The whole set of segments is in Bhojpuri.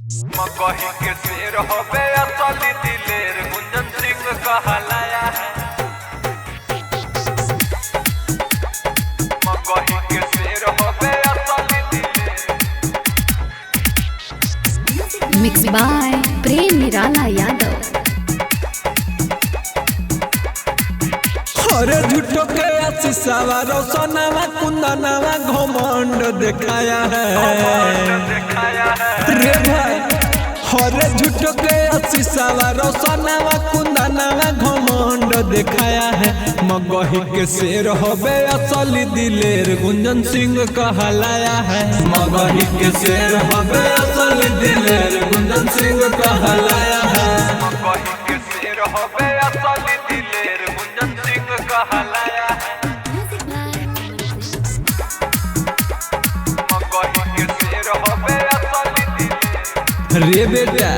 मगही के शेर होबे असली दिलेर गुंजन सिंह कहलाया है। मगही के शेर होबे असली दिलेर। मिक्स बाय प्रेम निराला यादव। अरे झूठो के आशीषवा रोशनवा कुंदनवा घमंड दिखाया है रे भाई। अरे झूठो के आशीषवा रोशनवा कुंदनवा घमंड दिखाया है। मगही के शेर होबे असली दिलेर गुंजन सिंह कहलाया है। मगही के शेर होबे असली दिलेर गुंजन सिंह कहलाया है। मगही के शेर होबे असली दिलेर गुंजन सिंह कहलाया है। मगही के शेर होबे असली दिलेर। रे बेटा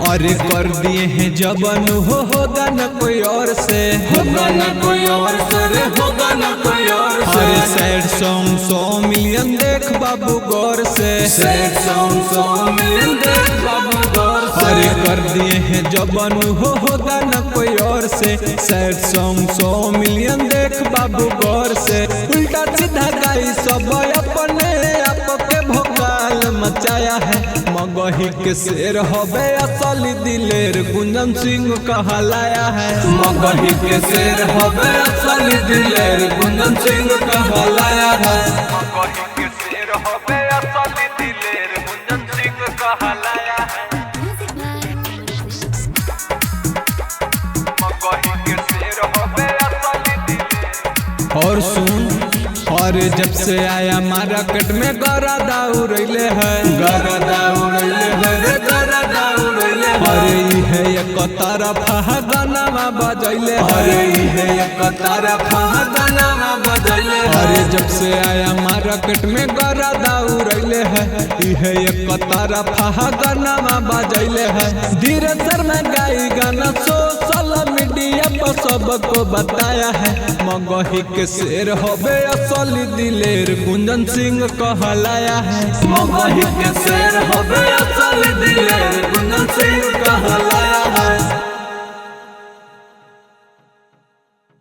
अरे कर दिए हैं जबन होगा न कोई और से, होगा न कोई और से रे, होगा न कोई और से। अरे सैड सॉन्ग 100 मिलियन देख बाबू गौर से, सैड सॉन्ग 100 मिलियन देख बाबू गौर से। अरे कर दिए हैं जबन होगा न कोई और से, सैड सॉन्ग 100 मिलियन देख बाबू गौर से। उल्टा सीधा गाई सब अपने आप के भोकाल मचाया है। मगही के शेर होबे असली दिलेर गुंजन सिंह कहलाया है। मगही के शेर होबे असली दिलेर गुंजन सिंह कहलाया है। मगही के शेर होबे असली दिलेर गुंजन सिंह कहलाया है। मगही के शेर होबे असली दिलेर। और सुन और जब से आया मार्केट में गरदा उड़ैले है, गरदा उड़ैले है रे, गरदा उड़ैले है। अरे ई है एक तरफा गाना बजैले, अरे ई है एक तरफा गाना बजैले। अरे जब से आया मार्केट में गरदा उड़ैले है, ई है एक तरफा गाना बजैले है। धीरे सर में गाई गाना सोशल मीडिया पर सबको बताया है। मगही के शेर होबे असली दिलेर गुंजन सिंह कहलाया है। मगही के शेर होबे असली दिलेर गुंजन सिंह कहलाया है।